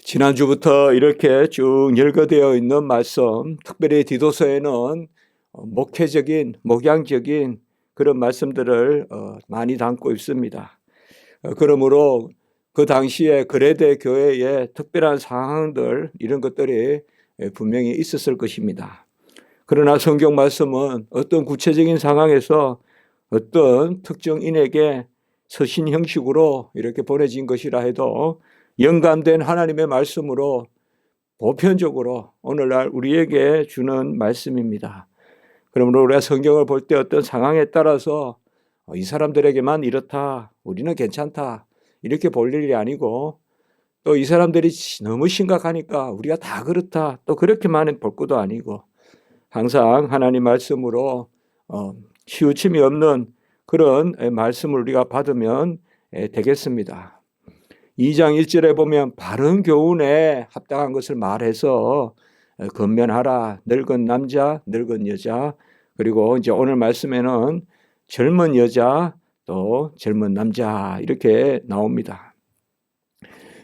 지난주부터 이렇게 쭉 열거되어 있는 말씀, 특별히 디도서에는 목회적인, 목양적인 그런 말씀들을 많이 담고 있습니다. 그러므로 그 당시에 그레데 교회에 특별한 상황들, 이런 것들이 분명히 있었을 것입니다. 그러나 성경 말씀은 어떤 구체적인 상황에서 어떤 특정인에게 서신 형식으로 이렇게 보내진 것이라 해도 영감된 하나님의 말씀으로 보편적으로 오늘날 우리에게 주는 말씀입니다. 그러므로 우리가 성경을 볼 때 어떤 상황에 따라서 이 사람들에게만 이렇다, 우리는 괜찮다, 이렇게 볼 일이 아니고, 또 이 사람들이 너무 심각하니까 우리가 다 그렇다, 또 그렇게만 볼 것도 아니고, 항상 하나님 말씀으로 치우침이 없는 그런 말씀을 우리가 받으면 되겠습니다. 2장 1절에 보면 바른 교훈에 합당한 것을 말해서 권면하라. 늙은 남자, 늙은 여자, 그리고 이제 오늘 말씀에는 젊은 여자, 또 젊은 남자, 이렇게 나옵니다.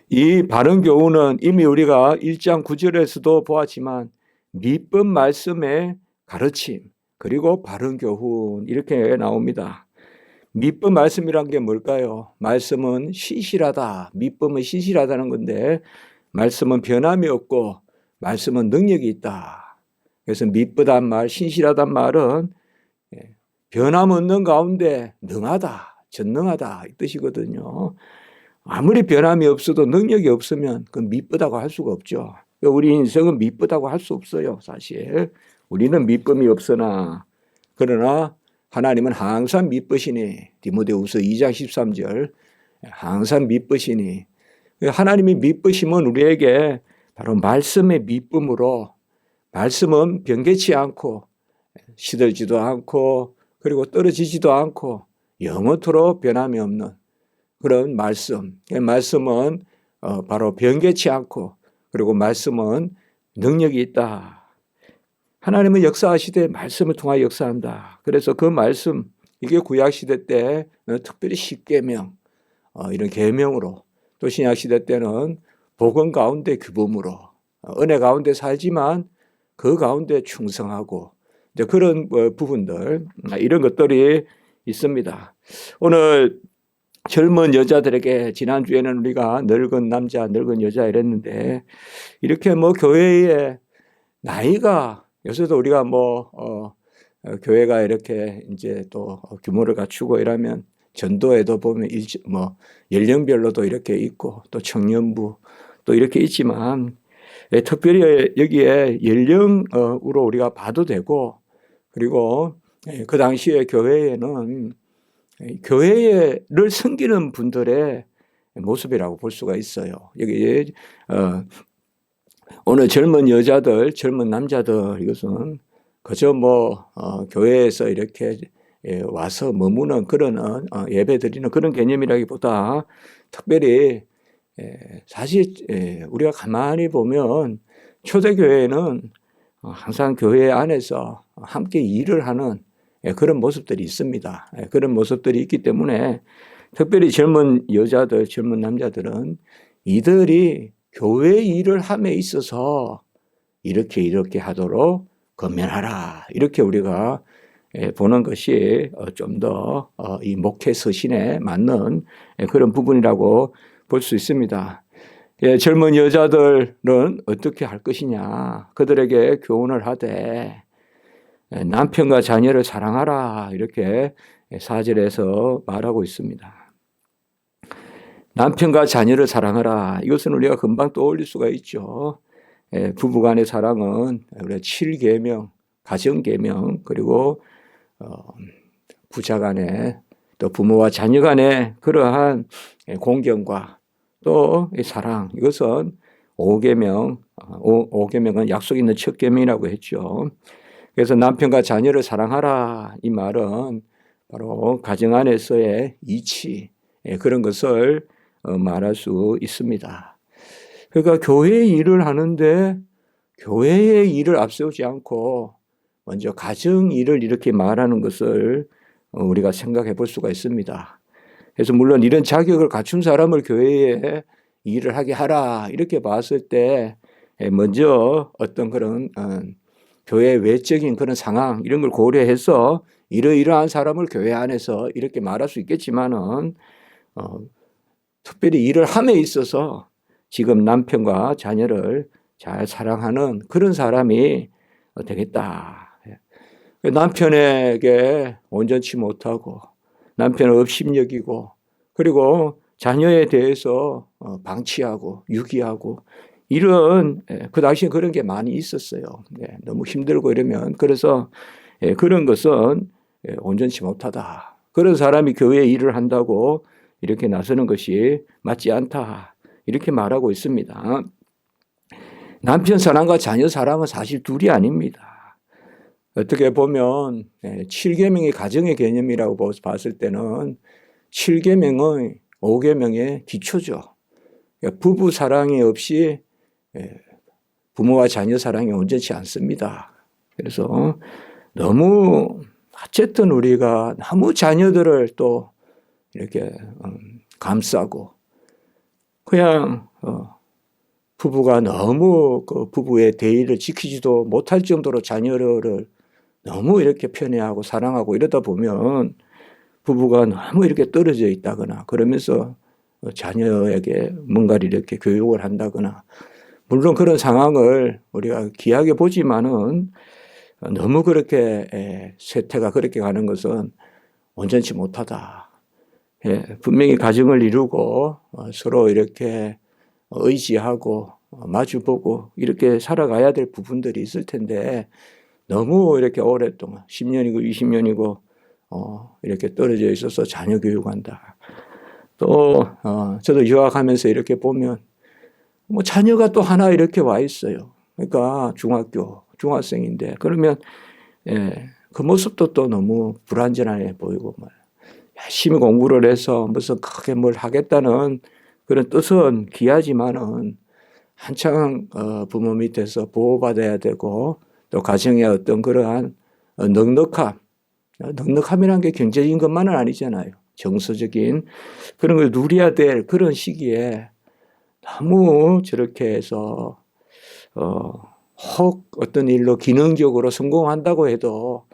이 바른 교훈은 이미 우리가 1장 9절에서도 보았지만 미법 말씀의 가르침, 그리고 바른 교훈, 이렇게 나옵니다. 미법 말씀이란 게 뭘까요? 말씀은 신실하다. 미법은 신실하다는 건데, 말씀은 변함이 없고 말씀은 능력이 있다. 그래서 미법한 말, 신실하단 말은 변함없는 가운데 능하다, 전능하다, 이 뜻이거든요. 아무리 변함이 없어도 능력이 없으면 그건 미쁘다고 할 수가 없죠. 우리 인생은 미쁘다고 할 수 없어요. 사실 우리는 미쁨이 없으나, 그러나 하나님은 항상 미쁘시니, 디모데후서 2장 13절, 항상 미쁘시니, 하나님이 미쁘심은 우리에게 바로 말씀의 미쁨으로, 말씀은 변개치 않고 시들지도 않고 그리고 떨어지지도 않고 영원토록 변함이 없는 그런 말씀. 말씀은 바로 변개치 않고, 그리고 말씀은 능력이 있다. 하나님은 역사하시되 말씀을 통하여 역사한다. 그래서 그 말씀, 이게 구약시대 때 특별히 십계명, 이런 계명으로, 또 신약시대 때는 복음 가운데 규범으로, 은혜 가운데 살지만 그 가운데 충성하고, 이제 그런 부분들, 이런 것들이 있습니다. 오늘 젊은 여자들에게, 지난주에는 우리가 늙은 남자, 늙은 여자 이랬는데, 이렇게 교회에 나이가, 요새도 우리가 교회가 이렇게 이제 또 규모를 갖추고 이러면 전도에도 보면 연령별로도 이렇게 있고, 또 청년부 또 이렇게 있지만, 특별히 여기에 연령으로 우리가 봐도 되고, 그리고 그 당시에 교회에는 교회를 섬기는 분들의 모습이라고 볼 수가 있어요. 여기 오늘 젊은 여자들, 젊은 남자들, 이것은 그저 교회에서 이렇게 와서 머무는 그런 예배 드리는 그런 개념이라기보다, 특별히 사실 우리가 가만히 보면 초대교회는 항상 교회 안에서 함께 일을 하는 그런 모습들이 있습니다. 그런 모습들이 있기 때문에 특별히 젊은 여자들, 젊은 남자들은 이들이 교회 일을 함에 있어서 이렇게 하도록 권면하라, 이렇게 우리가 보는 것이 좀 더 이 목회 서신에 맞는 그런 부분이라고 볼 수 있습니다. 젊은 여자들은 어떻게 할 것이냐, 그들에게 교훈을 하되 남편과 자녀를 사랑하라, 이렇게 4절에서 말하고 있습니다. 남편과 자녀를 사랑하라, 이것은 우리가 금방 떠올릴 수가 있죠. 부부간의 사랑은 우리가 7계명, 가정계명, 그리고 부자간의, 또 부모와 자녀간의 그러한 공경과 또 사랑, 이것은 5계명, 5계명은 약속 있는 첫 계명이라고 했죠. 그래서 남편과 자녀를 사랑하라, 이 말은 바로 가정 안에서의 이치, 그런 것을 말할 수 있습니다. 그러니까 교회의 일을 하는데 교회의 일을 앞세우지 않고 먼저 가정 일을 이렇게 말하는 것을 우리가 생각해 볼 수가 있습니다. 그래서 물론 이런 자격을 갖춘 사람을 교회에 일을 하게 하라 이렇게 봤을 때 먼저 어떤 그런 교회 외적인 그런 상황 이런 걸 고려해서 이러이러한 사람을 교회 안에서 이렇게 말할 수 있겠지만은 특별히 일을 함에 있어서 지금 남편과 자녀를 잘 사랑하는 그런 사람이 되겠다. 남편에게 온전치 못하고 남편을 업심여기고 그리고 자녀에 대해서 방치하고 유기하고 이런 그 당시에 그런 게 많이 있었어요. 너무 힘들고 이러면 그래서 그런 것은 온전치 못하다. 그런 사람이 교회 일을 한다고 이렇게 나서는 것이 맞지 않다. 이렇게 말하고 있습니다. 남편 사랑과 자녀 사랑은 사실 둘이 아닙니다. 어떻게 보면 7계명이 가정의 개념이라고 봤을 때는 7계명은 5계명의 기초죠. 부부 사랑이 없이 부모와 자녀 사랑이 온전치 않습니다. 그래서 너무 어쨌든 우리가 너무 자녀들을 또 이렇게 감싸고 그냥 부부가 너무 그 부부의 대의를 지키지도 못할 정도로 자녀를 너무 이렇게 편애하고 사랑하고 이러다 보면 부부가 너무 이렇게 떨어져 있다거나 그러면서 자녀에게 뭔가를 이렇게 교육을 한다거나 물론 그런 상황을 우리가 귀하게 보지만은 너무 그렇게 쇠퇴가 그렇게 가는 것은 온전치 못하다. 분명히 가정을 이루고 서로 이렇게 의지하고 마주보고 이렇게 살아가야 될 부분들이 있을 텐데 너무 이렇게 오랫동안 10년이고 20년이고 이렇게 떨어져 있어서 자녀 교육한다. 또 저도 유학하면서 이렇게 보면 뭐 자녀가 또 하나 이렇게 와 있어요. 그러니까 중학생인데 그러면 그 모습도 또 너무 불완전해 보이고 열심히 공부를 해서 무슨 크게 뭘 하겠다는 그런 뜻은 귀하지만은 한창 부모 밑에서 보호받아야 되고 또 가정의 어떤 그러한 넉넉함이라는 게 경제적인 것만은 아니잖아요. 정서적인 그런 걸 누려야 될 그런 시기에 너무 저렇게 해서 혹 어떤 일로 기능적으로 성공한다고 해도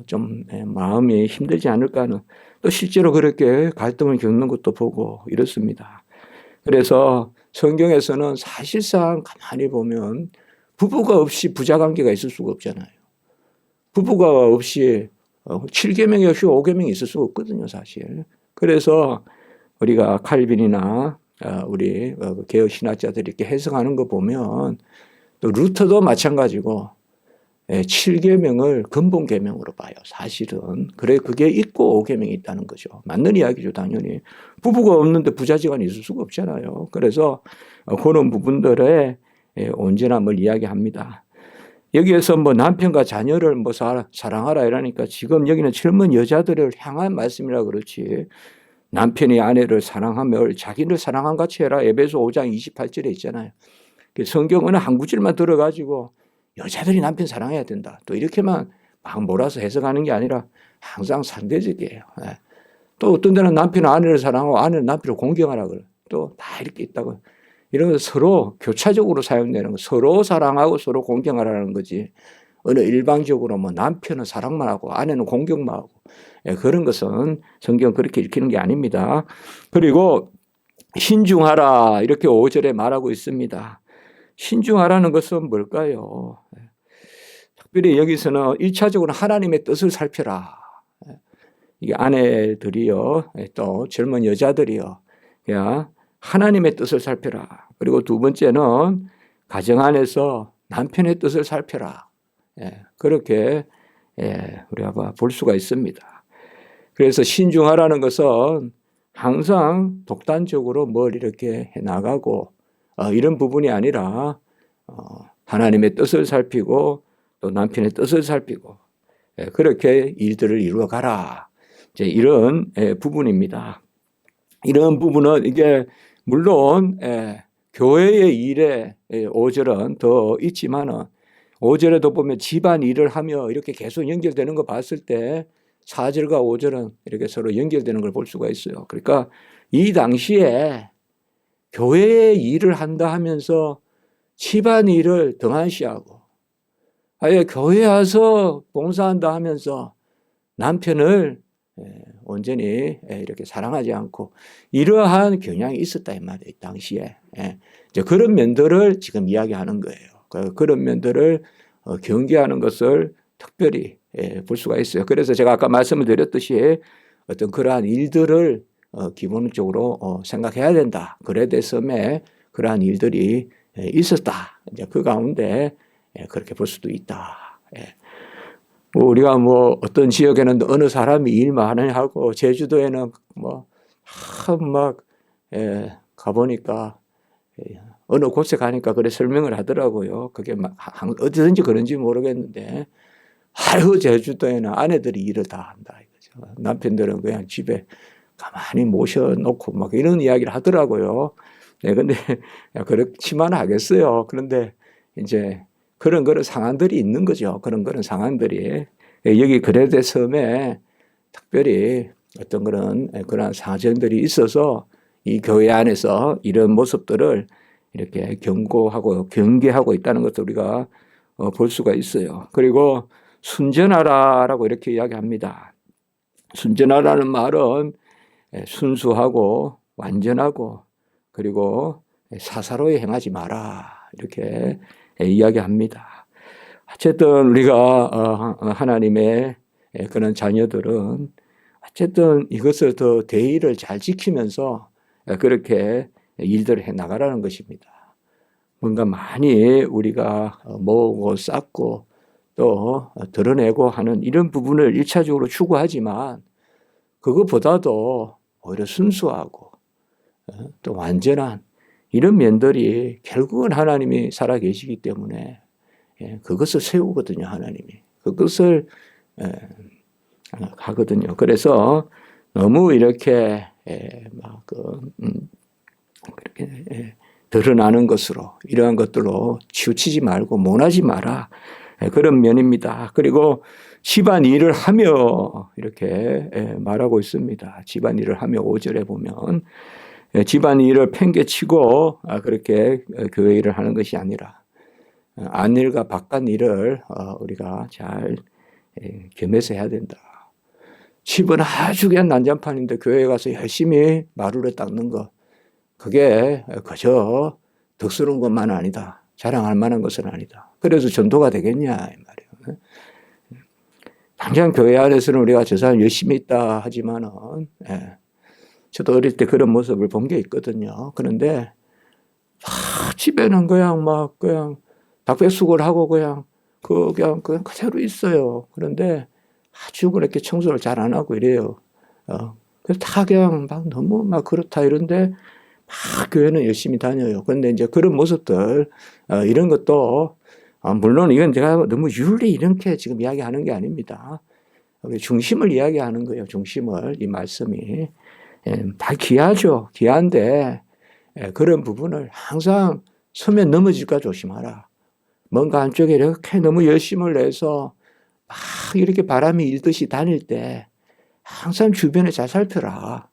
좀 마음이 힘들지 않을까 하는 또 실제로 그렇게 갈등을 겪는 것도 보고 이렇습니다. 그래서 성경에서는 사실상 가만히 보면 부부가 없이 부자관계가 있을 수가 없잖아요. 부부가 없이 7계명이 없이 5계명이 있을 수가 없거든요, 사실. 그래서 우리가 칼빈이나 우리 개혁 신학자들이 이렇게 해석하는 거 보면 또 루터도 마찬가지고 7계명을 근본 계명으로 봐요. 사실은. 그래 그게 있고 5계명이 있다는 거죠. 맞는 이야기죠. 당연히. 부부가 없는데 부자지간이 있을 수가 없잖아요. 그래서 그런 부분들의 온전함을 이야기합니다. 여기에서 뭐 남편과 자녀를 뭐 사랑하라 이러니까 지금 여기는 젊은 여자들을 향한 말씀이라 그렇지 남편이 아내를 사랑하며 자기를 사랑한 같이 해라. 에베소 5장 28절에 있잖아요. 성경 어느 한 구절만 들어가지고 여자들이 남편 사랑해야 된다. 또 이렇게만 막 몰아서 해석하는 게 아니라 항상 상대적이에요. 또 어떤 데는 남편은 아내를 사랑하고 아내는 남편을 공경하라 그래. 또 다 이렇게 있다고. 이런 거 서로 교차적으로 사용되는 거. 서로 사랑하고 서로 공경하라는 거지. 어느 일방적으로 뭐 남편은 사랑만 하고 아내는 공경만 하고 그런 것은 성경 그렇게 읽히는 게 아닙니다. 그리고 신중하라 이렇게 5절에 말하고 있습니다. 신중하라는 것은 뭘까요? 특별히 여기서는 1차적으로 하나님의 뜻을 살펴라. 이게 아내들이요, 또 젊은 여자들이요, 하나님의 뜻을 살펴라. 그리고 두 번째는 가정 안에서 남편의 뜻을 살펴라. 그렇게 우리가 볼 수가 있습니다. 그래서 신중하라는 것은 항상 독단적으로 뭘 이렇게 해 나가고 이런 부분이 아니라 하나님의 뜻을 살피고 또 남편의 뜻을 살피고 그렇게 일들을 이루어 가라. 이제 이런 부분입니다. 이런 부분은 이게 물론 교회의 일에 5절은 더 있지만은 5절에도 보면 집안 일을 하며 이렇게 계속 연결되는 거 봤을 때 4절과 5절은 이렇게 서로 연결되는 걸 볼 수가 있어요. 그러니까 이 당시에 교회의 일을 한다 하면서 집안 일을 등한시하고 아예 교회 와서 봉사한다 하면서 남편을 온전히 이렇게 사랑하지 않고 이러한 경향이 있었다 이 말이에요. 당시에. 이제 그런 면들을 지금 이야기하는 거예요. 그런 면들을 경계하는 것을 특별히 볼 수가 있어요. 그래서 제가 아까 말씀을 드렸듯이 어떤 그러한 일들을 기본적으로 생각해야 된다. 그래 됐음에 그러한 일들이 있었다. 이제 그 가운데 그렇게 볼 수도 있다. 뭐 우리가 뭐 어떤 지역에는 어느 사람이 일 많이 하고 제주도에는 뭐 막 가보니까 어느 곳에 가니까 그래 설명을 하더라고요. 그게 막 어디든지 그런지 모르겠는데 아유 제주도에는 아내들이 일을 다 한다 이거죠. 남편들은 그냥 집에 가만히 모셔놓고 막 이런 이야기를 하더라고요. 근데 그렇지만 하겠어요. 그런데 이제 그런 상황들이 있는 거죠. 그런 상황들이 여기 그레데 섬에 특별히 어떤 그런 사정들이 있어서 이 교회 안에서 이런 모습들을 이렇게 경고하고 경계하고 있다는 것도 우리가 볼 수가 있어요. 그리고 순전하라라고 이렇게 이야기합니다. 순전하라는 말은 순수하고 완전하고 그리고 사사로이 행하지 마라 이렇게 이야기합니다. 어쨌든 우리가 하나님의 그런 자녀들은 어쨌든 이것을 더 대의를 잘 지키면서 그렇게 일들을 해 나가라는 것입니다. 뭔가 많이 우리가 모으고 쌓고 또 드러내고 하는 이런 부분을 1차적으로 추구하지만 그것보다도 오히려 순수하고 또 완전한 이런 면들이 결국은 하나님이 살아계시기 때문에 그것을 세우거든요. 하나님이. 그것을 하거든요. 그래서 너무 이렇게 그렇게 드러나는 것으로 이러한 것들로 치우치지 말고 모나지 마라. 그런 면입니다. 그리고 집안 일을 하며 이렇게 말하고 있습니다. 집안 일을 하며 5절에 보면 집안 일을 팽개치고 그렇게 교회 일을 하는 것이 아니라 안일과 바깥 일을 우리가 잘 겸해서 해야 된다. 집은 아주 그냥 난장판인데 교회에 가서 열심히 마루를 닦는 것 그게 그저 덕스러운 것만 아니다. 자랑할 만한 것은 아니다. 그래서 전도가 되겠냐 이 말이에요. 당장 교회 안에서는 우리가 저 사람 열심히 있다 하지만은 저도 어릴 때 그런 모습을 본 게 있거든요. 그런데 집에는 그냥 닭백숙을 하고 그냥 그대로 있어요. 그런데 아주 그렇게 청소를 잘 안 하고 이래요. 그래서 다 그냥 막 너무 막 그렇다 이런데 막 교회는 열심히 다녀요. 그런데 이제 그런 모습들 이런 것도 물론 이건 제가 너무 윤리 이렇게 지금 이야기하는 게 아닙니다. 중심을 이야기하는 거예요. 중심을 이 말씀이 다 귀하죠. 귀한데 그런 부분을 항상 서면 넘어질까 조심하라. 뭔가 한쪽에 이렇게 너무 열심을 내서 막 이렇게 바람이 일듯이 다닐 때 항상 주변에 잘 살펴라.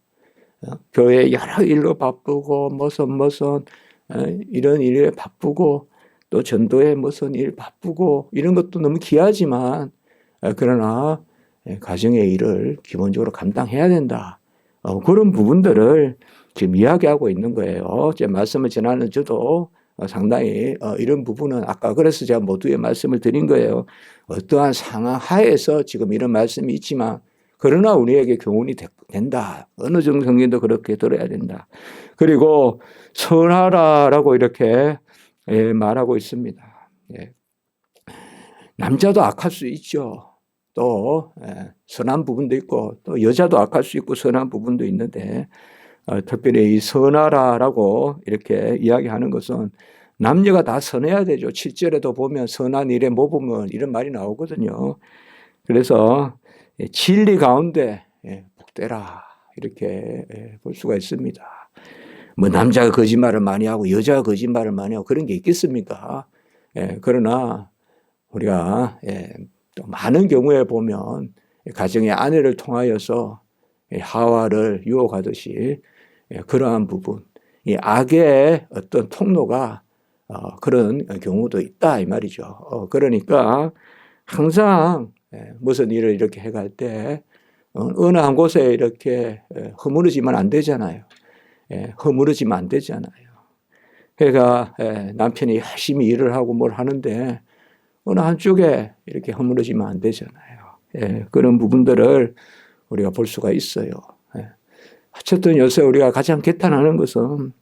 교회 여러 일로 바쁘고 무슨 이런 일에 바쁘고 또 전도에 무슨 일 바쁘고 이런 것도 너무 귀하지만 그러나 가정의 일을 기본적으로 감당해야 된다. 그런 부분들을 지금 이야기하고 있는 거예요. 제 말씀을 전하는 저도 상당히 이런 부분은 아까 그래서 제가 모두의 말씀을 드린 거예요. 어떠한 상황 하에서 지금 이런 말씀이 있지만 그러나 우리에게 교훈이 된다. 어느 정도 성경도 그렇게 들어야 된다. 그리고 선하라라고 이렇게 말하고 있습니다. 남자도 악할 수 있죠. 또 선한 부분도 있고 또 여자도 악할 수 있고 선한 부분도 있는데 특별히 이 선하라라고 이렇게 이야기하는 것은 남녀가 다 선해야 되죠. 7절에도 보면 선한 일에 모범은 이런 말이 나오거든요. 그래서 진리 가운데 복되라 이렇게 볼 수가 있습니다. 뭐 남자가 거짓말을 많이 하고 여자가 거짓말을 많이 하고 그런 게 있겠습니까? 그러나 우리가 또 많은 경우에 보면 가정의 아내를 통하여서 하와를 유혹하듯이 그러한 부분 이 악의 어떤 통로가 그런 경우도 있다 이 말이죠. 그러니까 항상 무슨 일을 이렇게 해갈 때 어느 한 곳에 이렇게 허물어지면 안 되잖아요. 허물어지면 안 되잖아요. 그러니까 남편이 열심히 일을 하고 뭘 하는데 어느 한쪽에 이렇게 허물어지면 안 되잖아요. 그런 부분들을 우리가 볼 수가 있어요. 어쨌든 요새 우리가 가장 개탄하는 것은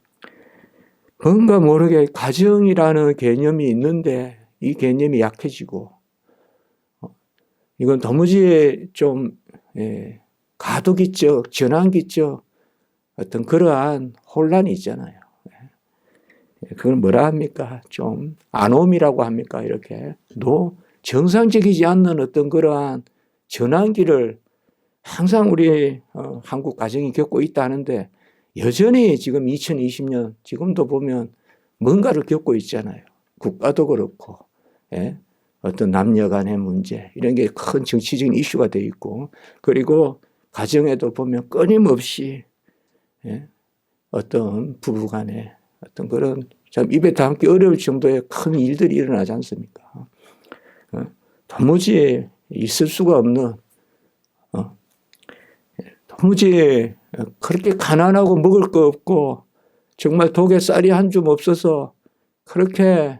뭔가 모르게 가정이라는 개념이 있는데 이 개념이 약해지고 이건 도무지 좀 가독이적, 전환기적 어떤 그러한 혼란이 있잖아요. 그걸 뭐라 합니까? 좀 아놈이라고 합니까? 이렇게 정상적이지 않는 어떤 그러한 전환기를 항상 우리 한국 가정이 겪고 있다는데 여전히 지금 2020년 지금도 보면 뭔가를 겪고 있잖아요. 국가도 그렇고 어떤 남녀 간의 문제 이런 게 큰 정치적인 이슈가 돼 있고 그리고 가정에도 보면 끊임없이 어떤 부부 간에 어떤 그런 참 입에 담기 어려울 정도의 큰 일들이 일어나지 않습니까? 도무지 있을 수가 없는 도무지 그렇게 가난하고 먹을 거 없고 정말 독에 쌀이 한 줌 없어서 그렇게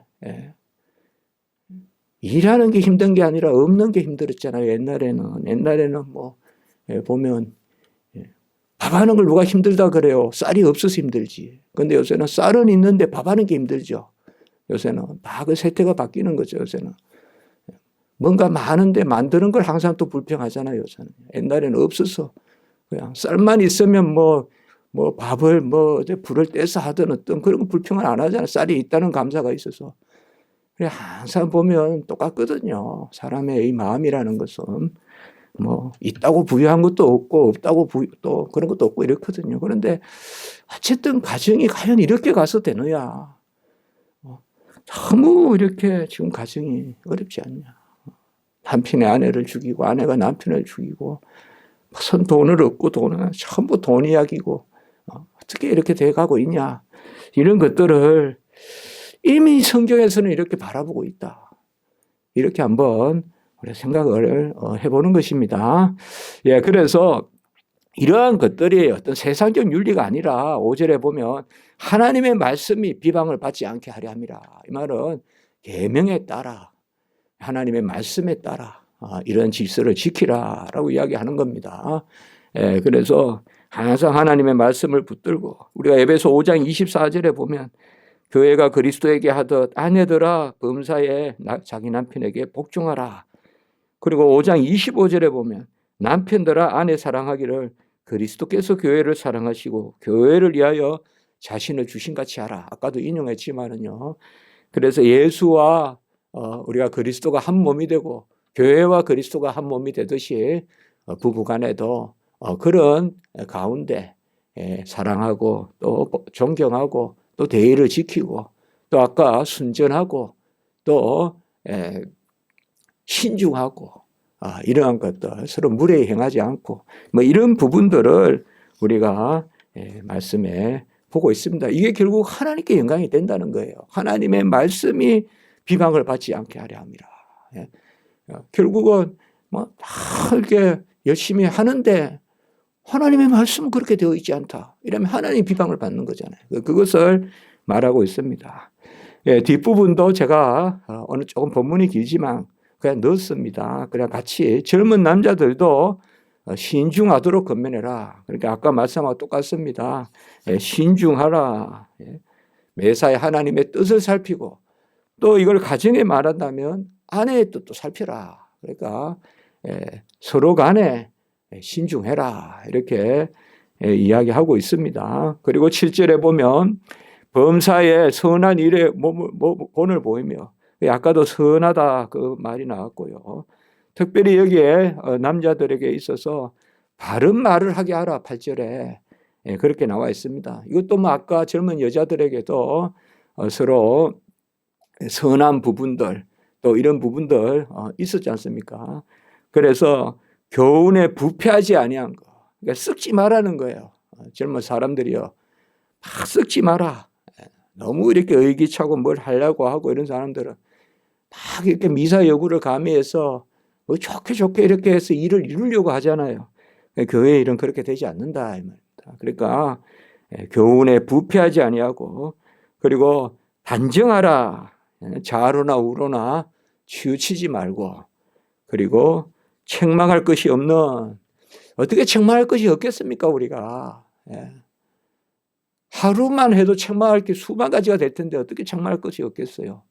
일하는 게 힘든 게 아니라 없는 게 힘들었잖아요. 옛날에는 뭐 보면 밥하는 걸 누가 힘들다 그래요. 쌀이 없어서 힘들지. 근데 요새는 쌀은 있는데 밥하는 게 힘들죠. 요새는 다 그 세태가 바뀌는 거죠. 요새는 뭔가 많은데 만드는 걸 항상 또 불평하잖아요. 요새는 옛날에는 없어서 그냥 쌀만 있으면 뭐 밥을 불을 떼서 하든 어떤 그런 거 불평을 안 하잖아요. 쌀이 있다는 감사가 있어서. 그래 항상 보면 똑같거든요. 사람의 이 마음이라는 것은 뭐 있다고 부유한 것도 없고 없다고 또 그런 것도 없고 이렇거든요. 그런데 어쨌든 가정이 과연 이렇게 가서 되느냐. 너무 이렇게 지금 가정이 어렵지 않냐. 남편이 아내를 죽이고 아내가 남편을 죽이고 무슨 돈을 얻고 돈은 전부 돈 이야기고 어떻게 이렇게 돼가고 있냐. 이런 것들을 이미 성경에서는 이렇게 바라보고 있다. 이렇게 한번 우리 생각을 해보는 것입니다. 그래서 이러한 것들이 어떤 세상적 윤리가 아니라 5절에 보면 하나님의 말씀이 비방을 받지 않게 하려 함이라. 이 말은 계명에 따라 하나님의 말씀에 따라 이런 질서를 지키라라고 이야기하는 겁니다. 그래서 항상 하나님의 말씀을 붙들고 우리가 에베소 5장 24절에 보면 교회가 그리스도에게 하듯 아내들아 범사에 자기 남편에게 복종하라. 그리고 5장 25절에 보면 남편들아 아내 사랑하기를 그리스도께서 교회를 사랑하시고 교회를 위하여 자신을 주신같이 하라. 아까도 인용했지만은요. 그래서 예수와 우리가 그리스도가 한 몸이 되고 교회와 그리스도가 한 몸이 되듯이 부부간에도 그런 가운데 사랑하고 또 존경하고 또 대의를 지키고 또 아까 순전하고 또 신중하고 이러한 것들 서로 무례히 행하지 않고 뭐 이런 부분들을 우리가 말씀에 보고 있습니다. 이게 결국 하나님께 영광이 된다는 거예요. 하나님의 말씀이 비방을 받지 않게 하려 합니다. 결국은 다 이렇게 열심히 하는데 하나님의 말씀은 그렇게 되어 있지 않다. 이러면 하나님 비방을 받는 거잖아요. 그것을 말하고 있습니다. 뒷부분도 제가 오늘 조금 본문이 길지만 그냥 넣었습니다. 그냥 같이 젊은 남자들도 신중하도록 권면해라. 그러니까 아까 말씀하고 똑같습니다. 신중하라. 매사에 하나님의 뜻을 살피고 또 이걸 가정에 말한다면 아내의 뜻도 살펴라. 그러니까 서로 간에 신중해라. 이렇게 이야기하고 있습니다. 그리고 7절에 보면 범사에 선한 일에 본을 보이며 아까도 선하다 그 말이 나왔고요. 특별히 여기에 남자들에게 있어서 바른 말을 하게 하라 8절에 그렇게 나와 있습니다. 이것도 뭐 아까 젊은 여자들에게도 서로 선한 부분들 또 이런 부분들 있었지 않습니까? 그래서 교훈에 부패하지 아니한 거, 그러니까 썩지 말라는 거예요. 젊은 사람들이요, 막 썩지 마라. 너무 이렇게 의기차고 뭘 하려고 하고 이런 사람들은 막 이렇게 미사 여구를 가미해서 뭐 좋게 이렇게 해서 일을 이루려고 하잖아요. 교회 일은 그렇게 되지 않는다 이 말입니다. 그러니까 교훈에 부패하지 아니하고 그리고 단정하라. 좌로나 우로나 치우치지 말고 그리고 책망할 것이 없는 어떻게 책망할 것이 없겠습니까 우리가. 하루만 해도 책망할 게 수만 가지가 될 텐데 어떻게 책망할 것이 없겠어요.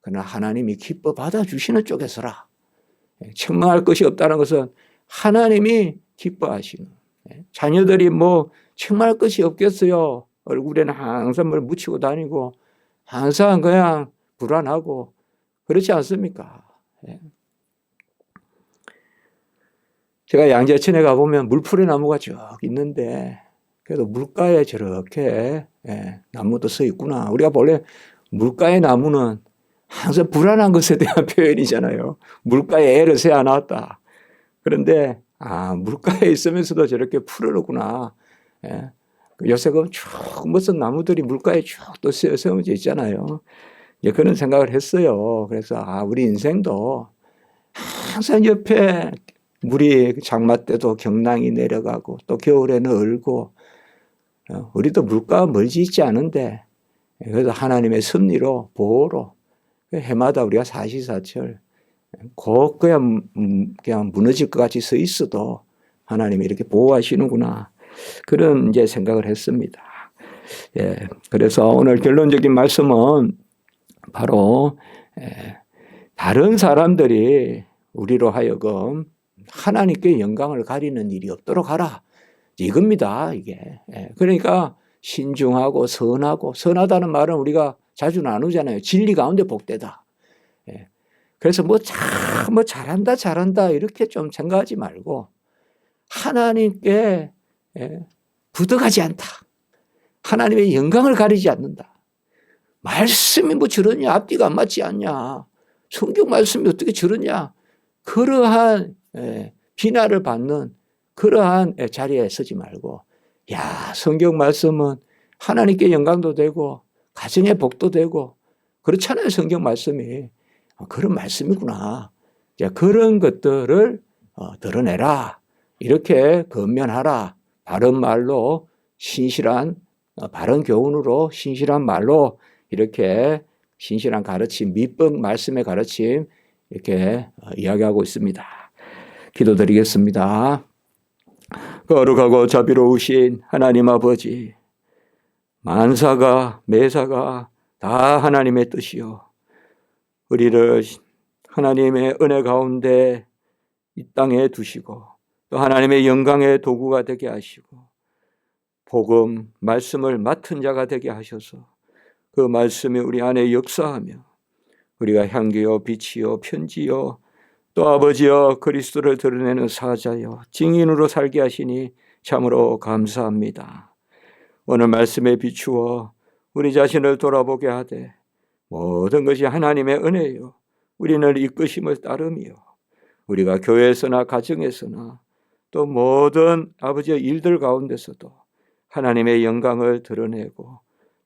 그러나 하나님이 기뻐 받아주시는 쪽에 서라. 책망할 것이 없다는 것은 하나님이 기뻐하시는. 자녀들이 뭐 책망할 것이 없겠어요. 얼굴에는 항상 뭘 묻히고 다니고 항상 그냥 불안하고 그렇지 않습니까? 제가 양재천에 가보면 물풀의 나무가 쭉 있는데 그래도 물가에 저렇게 나무도 서 있구나. 우리가 원래 물가의 나무는 항상 불안한 것에 대한 표현이잖아요. 물가에 애를 세워놨다. 그런데 물가에 있으면서도 저렇게 푸르르구나. 요새 쭉 무슨 나무들이 물가에 쭉 또 세워져 있잖아요. 그런 생각을 했어요. 그래서 우리 인생도 항상 옆에 물이 장마 때도 경랑이 내려가고 또 겨울에는 얼고 우리도 물가와 멀지 있지 않은데 그래서 하나님의 섭리로 보호로 해마다 우리가 사시사철 곧 그냥 무너질 것 같이 서 있어도 하나님이 이렇게 보호하시는구나 그런 이제 생각을 했습니다. 그래서 오늘 결론적인 말씀은 바로 다른 사람들이 우리로 하여금 하나님께 영광을 가리는 일이 없도록 하라. 이겁니다. 이게. 그러니까 신중하고 선하고 선하다는 말은 우리가 자주 나누잖아요. 진리 가운데 복되다. 그래서 뭐 잘한다 이렇게 좀 생각하지 말고 하나님께 부득하지 않다. 하나님의 영광을 가리지 않는다. 말씀이 뭐 저러냐 앞뒤가 안 맞지 않냐. 성경 말씀이 어떻게 저러냐. 그러한 비난을 받는 그러한 자리에 서지 말고 성경 말씀은 하나님께 영광도 되고 가정의 복도 되고 그렇잖아요. 성경 말씀이. 그런 말씀이구나. 그런 것들을 드러내라. 이렇게 권면하라. 바른 말로 신실한 바른 교훈으로 신실한 말로 이렇게 신실한 가르침 밑법 말씀의 가르침 이렇게 이야기하고 있습니다. 기도드리겠습니다. 거룩하고 자비로우신 하나님 아버지 만사가 매사가 다 하나님의 뜻이요 우리를 하나님의 은혜 가운데 이 땅에 두시고 또 하나님의 영광의 도구가 되게 하시고 복음 말씀을 맡은 자가 되게 하셔서 그 말씀이 우리 안에 역사하며 우리가 향기요 빛이요 편지요 또 아버지여 그리스도를 드러내는 사자여 증인으로 살게 하시니 참으로 감사합니다. 오늘 말씀에 비추어 우리 자신을 돌아보게 하되 모든 것이 하나님의 은혜요 우리는 이끄심을 따르며 우리가 교회에서나 가정에서나 또 모든 아버지의 일들 가운데서도 하나님의 영광을 드러내고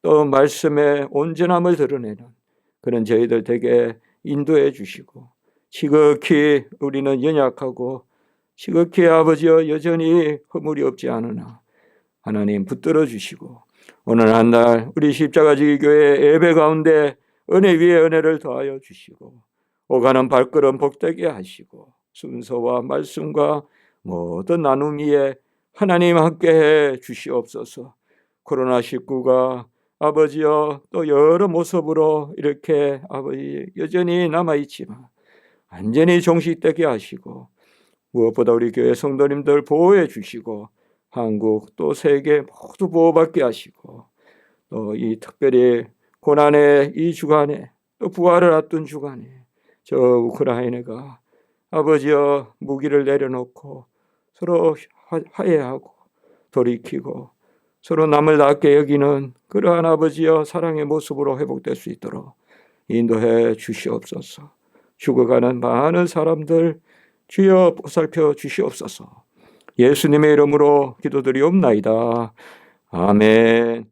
또 말씀의 온전함을 드러내는 그런 저희들 되게 인도해 주시고 지극히 우리는 연약하고 지극히 아버지여 여전히 허물이 없지 않으나 하나님 붙들어 주시고 오늘 한 날 우리 십자가지기 교회 예배 가운데 은혜 위에 은혜를 더하여 주시고 오가는 발걸음 복되게 하시고 순서와 말씀과 모든 나눔 위에 하나님 함께해 주시옵소서. 코로나19가 아버지여 또 여러 모습으로 이렇게 아버지 여전히 남아있지만 완전히 종식되게 하시고 무엇보다 우리 교회 성도님들 보호해 주시고 한국 또 세계 모두 보호받게 하시고 또 이 특별히 고난의 이 주간에 또 부활을 앞둔 주간에 저 우크라이나가 아버지여 무기를 내려놓고 서로 화해하고 돌이키고 서로 남을 낫게 여기는 그러한 아버지여 사랑의 모습으로 회복될 수 있도록 인도해 주시옵소서. 죽어가는 많은 사람들 주여 보살펴 주시옵소서. 예수님의 이름으로 기도드리옵나이다. 아멘.